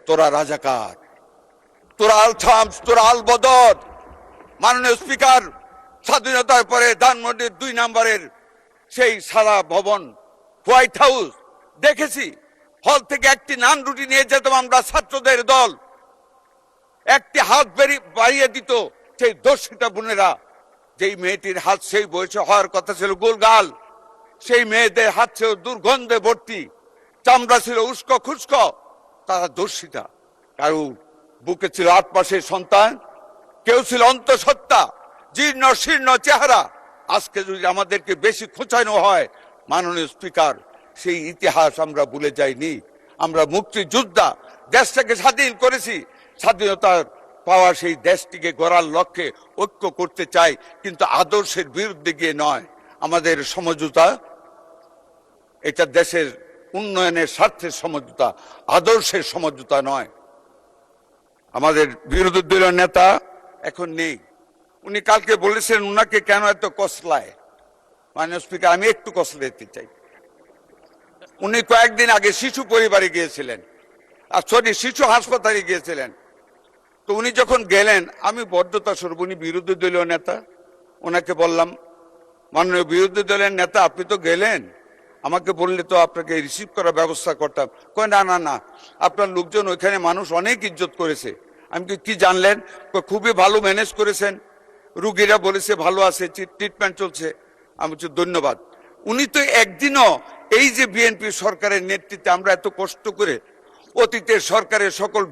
তোরা রাজাকার, তোরা আল থামস, তোরা আল বদর। মাননীয় স্পিকার, স্বাধীনতার পরে ধানমন্ডির 2 নম্বরের সেই সারা ভবন হোয়াইট হাউস দেখেছি। হল থেকে একটি নান রুটি নিয়ে যেতাম আমরা, ছাত্রদের দল একটি হাত বাড়িয়ে দিত সেই দর্শিতা বোনেরা। যেই মেয়েটির হাত সেই বয়সে হওয়ার কথা ছিল গোলগাল, সেই মেয়েদের হাত ছিল দুর্গন্ধে ভর্তি, চামড়া ছিল উস্কো খুস্কো। তারা দর্শিতা। কারো বুকে ছিল 8 মাসের সন্তান, কেউ ছিল অন্তঃসত্ত্বা, জীর্ণ শীর্ণ চেহারা। আজকে যদি আমাদেরকে বেশি খোঁচানো হয়, মাননীয় স্পিকার, সেই ইতিহাস আমরা ভুলে যাইনি। আমরা মুক্তিযোদ্ধা, দেশটাকে স্বাধীন করেছি। স্বাধীনতার পাওয়া সেই দেশটিকে গড়ার লক্ষ্যে ঐক্য করতে চাই, কিন্তু আদর্শের বিরুদ্ধে গিয়ে নয়। আমাদের সমঝোতা এটা দেশের উন্নয়নের স্বার্থের সমঝোতা, আদর্শের সমঝোতা নয়। আমাদের বিরোধী দলীয় নেতা এখন নেই, উনি কালকে বলেছেন উনাকে কেন এত কসলায়। মাননীয় স্পিকার, আমি একটু কসলাইতে চাই। উনি কয়েকদিন আগে শিশু পরিবারে গিয়েছিলেন, আর শিশু হাসপাতালে গিয়েছিলেন। তো উনি যখন গেলেন, আমি বদ্ধতা স্বরূপ, উনি বিরোধী দলীয় নেতা, ওনাকে বললাম, মাননীয় বিরোধী দলের নেতা, আপনি তো গেলেন, আমাকে বললে তো আপনাকে রিসিভ করার ব্যবস্থা করতাম। কয় না না না, আপনার লোকজন ওইখানে মানুষ অনেক ইজ্জত করেছে। আমি কি জানলেন? খুবই ভালো ম্যানেজ করেছেন, রুগীরা বলেছে ভালো আছে, ট্রিটমেন্ট চলছে। আমি বলছি ধন্যবাদ। উনি তো একদিনও এই যে বিএনপি সরকারের নেতৃত্বে আমরা এত কষ্ট করে অতীতের সরকারের সকল